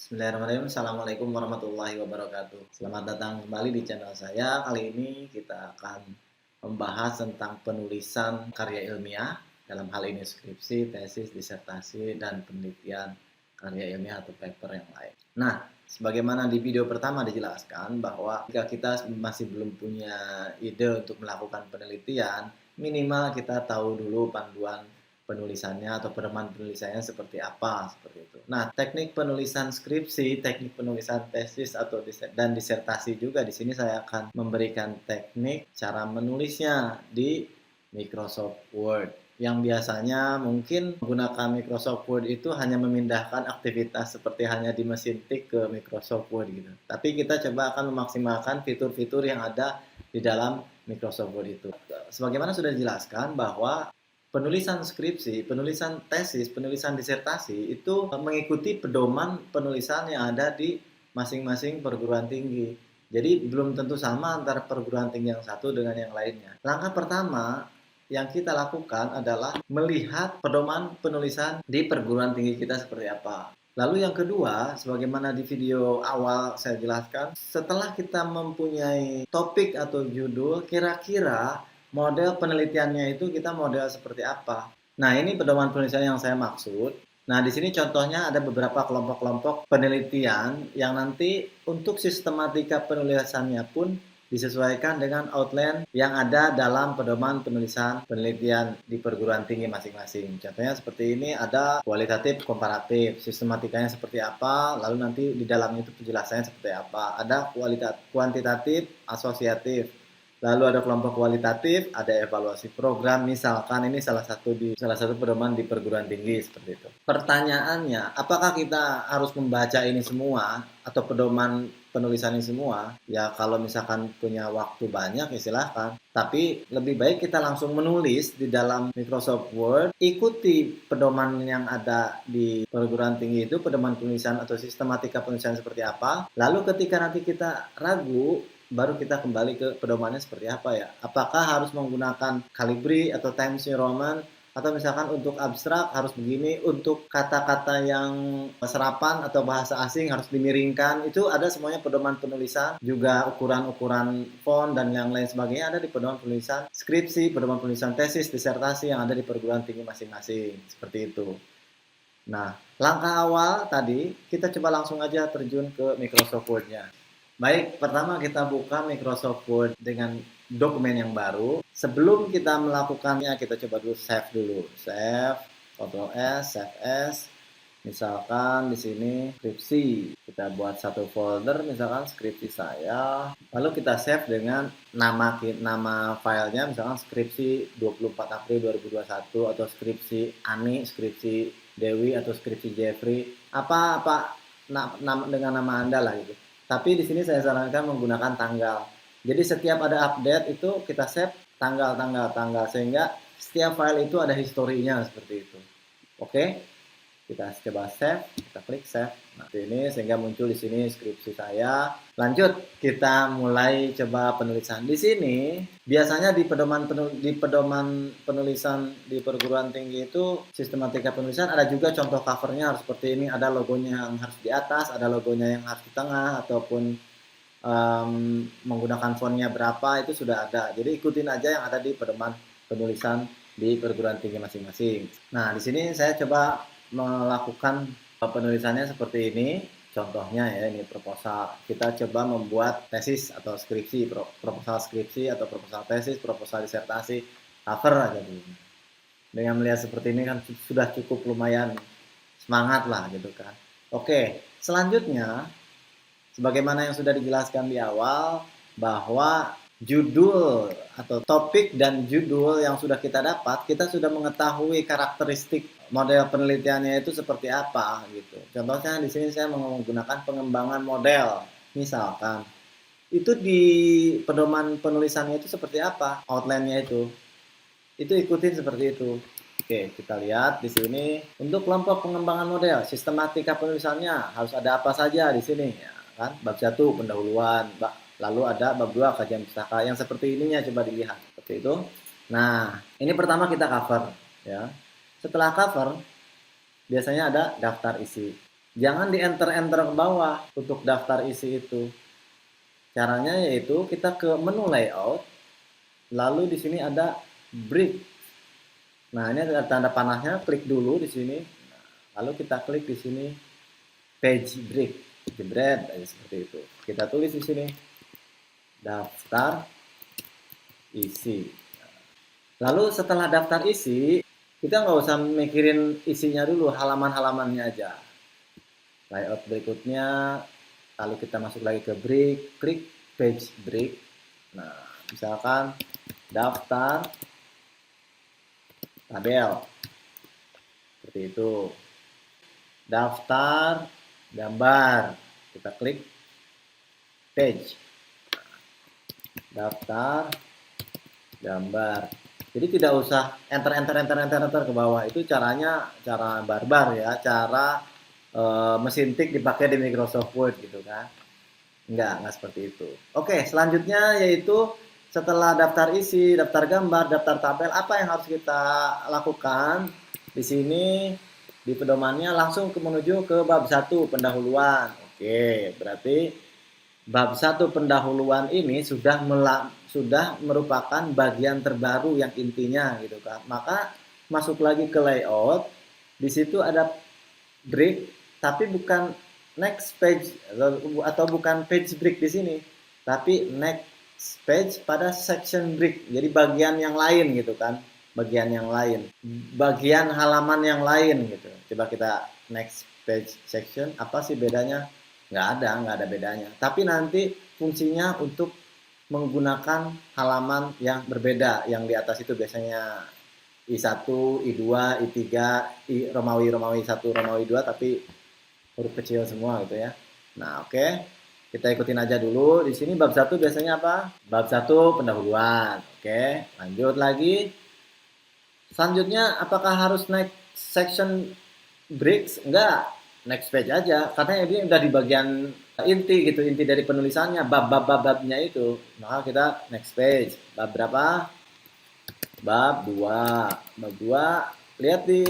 Bismillahirrahmanirrahim. Assalamualaikum warahmatullahi wabarakatuh. Selamat datang kembali di channel saya. Kali ini kita akan membahas tentang penulisan karya ilmiah, dalam hal ini skripsi, tesis, disertasi, dan penelitian karya ilmiah atau paper yang lain. Nah, sebagaimana di video pertama dijelaskan bahwa jika kita masih belum punya ide untuk melakukan penelitian, minimal kita tahu dulu panduan penulisannya atau pedoman penulisannya seperti apa, seperti itu. Nah, teknik penulisan skripsi, teknik penulisan tesis atau dan disertasi juga di sini saya akan memberikan teknik cara menulisnya di Microsoft Word. Yang biasanya mungkin menggunakan Microsoft Word itu hanya memindahkan aktivitas seperti hanya di mesin tik ke Microsoft Word gitu. Tapi kita coba akan memaksimalkan fitur-fitur yang ada di dalam Microsoft Word itu. Sebagaimana sudah dijelaskan bahwa penulisan skripsi, penulisan tesis, penulisan disertasi itu mengikuti pedoman penulisan yang ada di masing-masing perguruan tinggi. Jadi belum tentu sama antara perguruan tinggi yang satu dengan yang lainnya. Langkah pertama yang kita lakukan adalah melihat pedoman penulisan di perguruan tinggi kita seperti apa. Lalu yang kedua, sebagaimana di video awal saya jelaskan, setelah kita mempunyai topik atau judul, kira-kira model penelitiannya itu kita model seperti apa. Nah, ini pedoman penulisan yang saya maksud. Nah, di sini contohnya ada beberapa kelompok-kelompok penelitian yang nanti untuk sistematika penulisannya pun disesuaikan dengan outline yang ada dalam pedoman penulisan penelitian di perguruan tinggi masing-masing. Contohnya seperti ini, ada kualitatif, komparatif, sistematikanya seperti apa, lalu nanti di dalamnya itu penjelasannya seperti apa. Ada kuantitatif, asosiatif, lalu ada kelompok kualitatif, ada evaluasi program. Misalkan ini salah satu pedoman di perguruan tinggi seperti itu. Pertanyaannya, apakah kita harus membaca ini semua atau pedoman penulisan ini semua? Ya kalau misalkan punya waktu banyak ya silahkan. Tapi lebih baik kita langsung menulis di dalam Microsoft Word, ikuti pedoman yang ada di perguruan tinggi itu, pedoman penulisan atau sistematika penulisan seperti apa. Lalu ketika nanti kita ragu, baru kita kembali ke pedomannya seperti apa ya. Apakah harus menggunakan Calibri atau Times New Roman, atau misalkan untuk abstrak harus begini, untuk kata-kata yang serapan atau bahasa asing harus dimiringkan. Itu ada semuanya pedoman penulisan, juga ukuran-ukuran font dan yang lain sebagainya ada di pedoman penulisan skripsi, pedoman penulisan tesis, disertasi yang ada di perguruan tinggi masing-masing. Seperti itu. Nah, langkah awal tadi kita coba langsung aja terjun ke Microsoft Word-nya. Baik, pertama kita buka Microsoft Word dengan dokumen yang baru. Sebelum kita melakukannya, kita coba dulu save dulu. Save, Ctrl S, Save As. Misalkan di sini skripsi. Kita buat satu folder, misalkan skripsi saya. Lalu kita save dengan nama filenya, misalkan skripsi 24 April 2021 atau skripsi Ani, skripsi Dewi atau skripsi Jeffrey. Apa dengan nama Anda lah gitu. Tapi di sini saya sarankan menggunakan tanggal. Jadi setiap ada update itu kita save tanggal sehingga setiap file itu ada historinya seperti itu. Oke, kita coba save, kita klik save. Nah, ini sehingga muncul di sini skripsi saya. Lanjut, kita mulai coba penulisan. Di sini biasanya di pedoman penulisan di perguruan tinggi itu sistematika penulisan ada juga contoh covernya harus seperti ini. Ada logonya yang harus di atas, ada logonya yang harus di tengah, ataupun menggunakan fontnya berapa itu sudah ada. Jadi ikutin aja yang ada di pedoman penulisan di perguruan tinggi masing-masing. Nah, di sini saya coba melakukan penulisannya seperti ini. Contohnya ya, ini proposal. Kita coba membuat tesis atau skripsi, proposal skripsi atau proposal tesis, proposal disertasi, cover aja dulu. Dengan melihat seperti ini kan sudah cukup lumayan semangat lah gitu kan. Oke, selanjutnya sebagaimana yang sudah dijelaskan di awal bahwa judul atau topik dan judul yang sudah kita dapat, kita sudah mengetahui karakteristik model penelitiannya itu seperti apa gitu. Contohnya di sini saya menggunakan pengembangan model. Misalkan itu di pedoman penulisannya itu seperti apa outline-nya itu. Itu ikutin seperti itu. Oke, kita lihat di sini untuk kelompok pengembangan model, sistematika penulisannya harus ada apa saja di sini ya kan? Bab 1 pendahuluan, lalu ada bab 2 kajian pustaka yang seperti ininya coba dilihat seperti itu. Nah, ini pertama kita cover ya. Setelah cover biasanya ada daftar isi. Jangan di enter-enter ke bawah untuk daftar isi itu. Caranya yaitu kita ke menu layout, lalu di sini ada brick. Nah, ini ada tanda panahnya, klik dulu di sini. Lalu kita klik di sini page break. Jebret aja seperti itu. Kita tulis di sini daftar isi. Lalu setelah daftar isi, kita nggak usah mikirin isinya dulu, halaman-halamannya aja. Layout berikutnya, lalu kita masuk lagi ke break, klik page break. Nah, misalkan daftar tabel, seperti itu. Daftar gambar, kita klik page. Daftar gambar. Jadi tidak usah enter ke bawah. Itu caranya cara barbar ya, cara mesin tik dipakai di Microsoft Word gitu kan. Enggak seperti itu. Oke, selanjutnya yaitu setelah daftar isi, daftar gambar, daftar tabel, apa yang harus kita lakukan? Di sini di pedomannya langsung menuju ke bab 1 pendahuluan. Oke, berarti bab 1 pendahuluan ini sudah merupakan bagian terbaru yang intinya gitu kan. Maka masuk lagi ke layout, di situ ada break tapi bukan next page atau bukan page break di sini, tapi next page pada section break. Jadi bagian yang lain gitu kan. Bagian yang lain. Bagian halaman yang lain gitu. Coba kita next page section, apa sih bedanya? Nggak ada bedanya. Tapi nanti fungsinya untuk menggunakan halaman yang berbeda. Yang di atas itu biasanya I1, I2, I3, Romawi 1, Romawi 2, tapi huruf kecil semua gitu ya. Nah, oke. Kita ikutin aja dulu. Di sini bab 1 biasanya apa? Bab 1 pendahuluan. Oke, lanjut lagi. Selanjutnya apakah harus next section breaks? Enggak. Next page aja, karena ini udah di bagian inti gitu, inti dari penulisannya, bab-babnya itu. Maka kita next page. Bab berapa? Bab 2. Bab 2, lihat di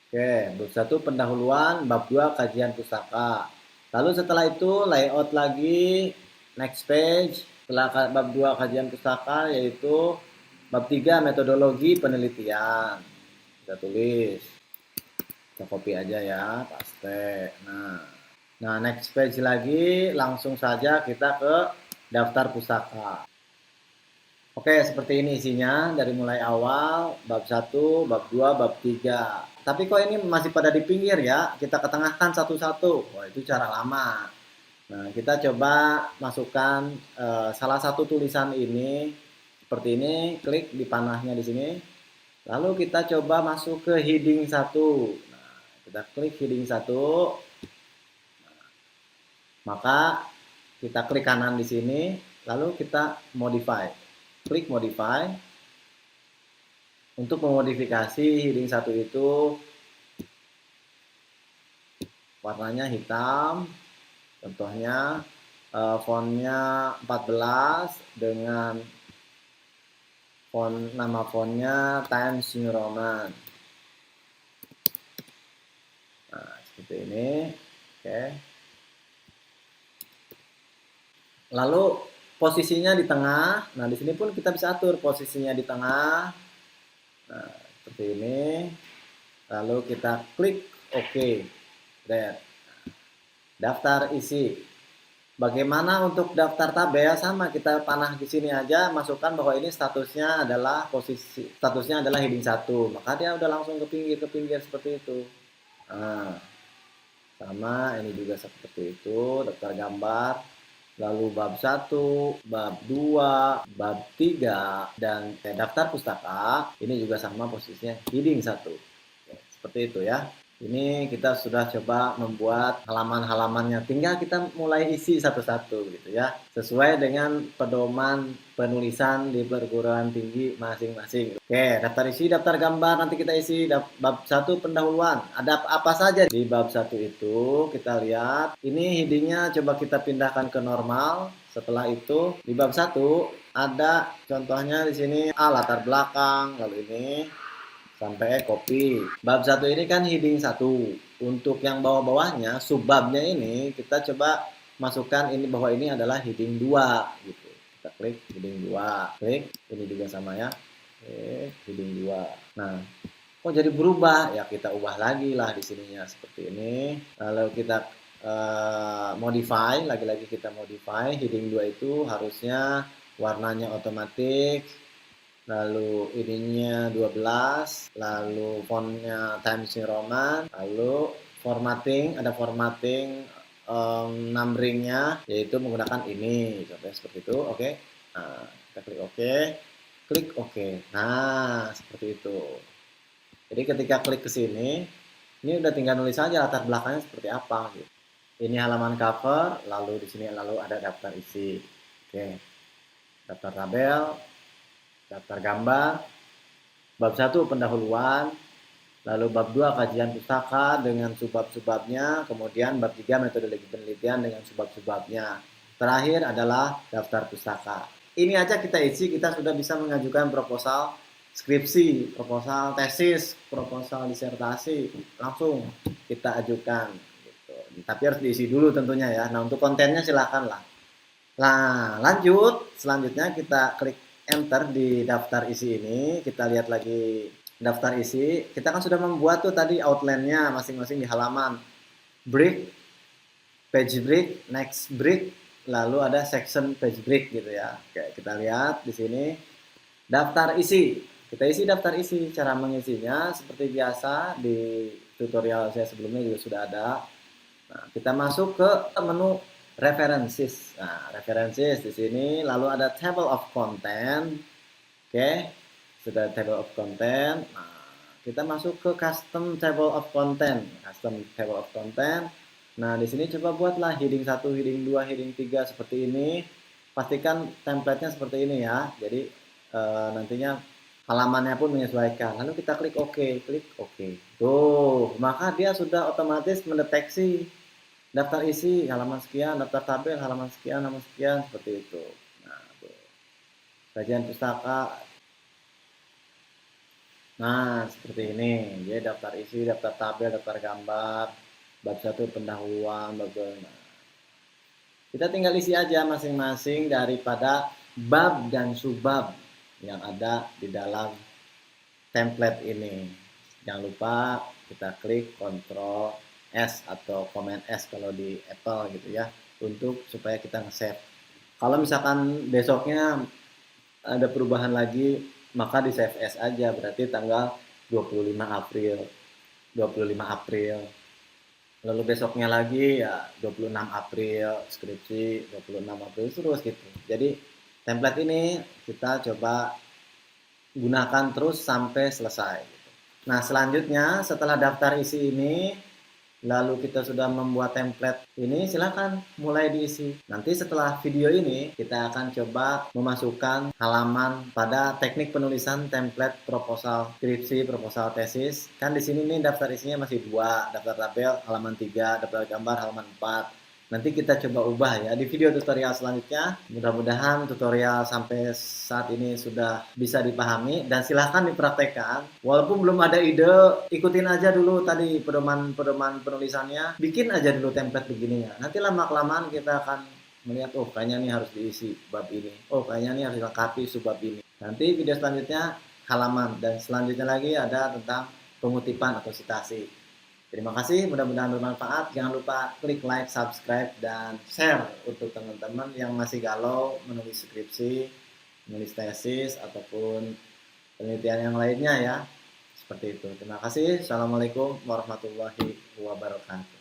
oke, bab 1 pendahuluan, bab 2 kajian pustaka. Lalu setelah itu layout lagi, next page. Setelah bab 2 kajian pustaka yaitu bab 3 metodologi penelitian. Kita tulis. Kita copy aja ya, paste. Nah, next page lagi, langsung saja kita ke daftar pustaka. Oke, seperti ini isinya dari mulai awal, bab 1, bab 2, bab 3. Tapi kok ini masih pada di pinggir ya, kita ketengahkan satu-satu. Wah, itu cara lama. Nah, kita coba masukkan salah satu tulisan ini, seperti ini, klik di panahnya di sini. Lalu kita coba masuk ke heading 1. Kita klik heading 1, maka kita klik kanan di sini, lalu kita modify, klik modify. Untuk memodifikasi heading 1 itu warnanya hitam, contohnya fontnya 14 dengan nama fontnya Times New Roman. Nah, seperti ini. Oke. Lalu posisinya di tengah. Nah, di sini pun kita bisa atur posisinya di tengah. Nah, seperti ini. Lalu kita klik OK. Daftar isi. Bagaimana untuk daftar tabel? Sama, kita panah di sini aja, masukkan bahwa ini statusnya adalah heading 1. Maka dia udah langsung ke pinggir seperti itu. Nah, sama ini juga seperti itu, daftar gambar. Lalu bab 1, bab 2, bab 3, dan daftar pustaka. Ini juga sama posisinya heading 1. Seperti itu ya. Ini kita sudah coba membuat halaman-halamannya. Tinggal kita mulai isi satu-satu gitu ya. Sesuai dengan pedoman penulisan di perguruan tinggi masing-masing. Oke, daftar isi, daftar gambar. Nanti kita isi bab 1 pendahuluan. Ada apa saja di bab 1 itu? Kita lihat. Ini headingnya coba kita pindahkan ke normal. Setelah itu di bab 1 ada contohnya di sini latar belakang. Lalu ini sampai copy. Bab 1 ini kan heading 1. Untuk yang bawah-bawahnya, subbabnya ini kita coba masukkan ini bahwa ini adalah heading 2 gitu. Kita klik heading 2, klik ini juga sama ya. Oke, heading 2. Nah, kok jadi berubah? Ya kita ubah lagi lah di sininya seperti ini. Lalu kita modify, lagi-lagi kita modify. Heading 2 itu harusnya warnanya otomatis, lalu ininya 12, lalu fontnya Times New Roman, lalu formatting, ada formatting numberingnya yaitu menggunakan ini, contohnya seperti itu. Oke. Nah, kita klik oke, klik oke. Nah, seperti itu. Jadi ketika klik ke sini, ini udah tinggal nulis saja latar belakangnya seperti apa gitu. Ini halaman cover, lalu di sini lalu ada daftar isi. Oke. Daftar tabel, daftar gambar, bab 1 pendahuluan, lalu bab 2 kajian pustaka dengan subbab-subbabnya, kemudian bab 3 metodologi penelitian dengan subbab-subbabnya. Terakhir adalah daftar pustaka. Ini aja kita isi, kita sudah bisa mengajukan proposal skripsi, proposal tesis, proposal disertasi, langsung kita ajukan. Tapi harus diisi dulu tentunya ya. Nah, untuk kontennya silakan lah. Nah, lanjut. Selanjutnya kita klik enter di daftar isi ini. Kita lihat lagi daftar isi. Kita kan sudah membuat tuh tadi outline-nya masing-masing di halaman. Break, page break, next break, lalu ada section page break gitu ya. Oke, kita lihat di sini daftar isi. Kita isi daftar isi. Cara mengisinya seperti biasa di tutorial saya sebelumnya juga sudah ada. Nah, kita masuk ke menu references. Nah, references di sini lalu ada table of content. Oke. Sudah table of content. Nah, kita masuk ke custom table of content. Custom table of content. Nah, di sini coba buatlah heading 1, heading 2, heading 3 seperti ini. Pastikan template-nya seperti ini ya. Jadi nantinya halamannya pun menyesuaikan. Lalu kita klik OK, klik OK. Tuh, maka dia sudah otomatis mendeteksi daftar isi halaman sekian, daftar tabel halaman sekian, seperti itu. Nah, tuh. Kajian pustaka. Nah, seperti ini. Jadi daftar isi, daftar tabel, daftar gambar, bab 1 pendahuluan, bab 2. Nah, kita tinggal isi aja masing-masing daripada bab dan subbab yang ada di dalam template ini. Jangan lupa kita klik Ctrl S atau Command S kalau di Apple gitu ya, untuk supaya kita nge-save. Kalau misalkan besoknya ada perubahan lagi, maka di save as aja, berarti tanggal 25 April. 25 April. Lalu besoknya lagi ya 26 April skripsi, 26 April terus gitu. Jadi template ini kita coba gunakan terus sampai selesai. Nah, selanjutnya setelah daftar isi ini, lalu kita sudah membuat template ini, silakan mulai diisi. Nanti setelah video ini kita akan coba memasukkan halaman pada teknik penulisan template proposal skripsi, proposal tesis. Kan di sini nih daftar isinya masih 2, daftar tabel halaman 3, daftar gambar halaman 4. Nanti kita coba ubah ya di video tutorial selanjutnya. Mudah-mudahan tutorial sampai saat ini sudah bisa dipahami dan silahkan dipraktekkan. Walaupun belum ada ide, ikutin aja dulu tadi pedoman penulisannya. Bikin aja dulu template begininya. Nanti lama-kelamaan kita akan melihat, oh kayaknya ini harus diisi bab ini. Oh kayaknya ini harus dilengkapi subbab ini. Nanti video selanjutnya halaman dan selanjutnya lagi ada tentang pengutipan atau sitasi. Terima kasih, mudah-mudahan bermanfaat. Jangan lupa klik like, subscribe, dan share untuk teman-teman yang masih galau menulis skripsi, menulis tesis, ataupun penelitian yang lainnya ya. Seperti itu. Terima kasih. Assalamualaikum warahmatullahi wabarakatuh.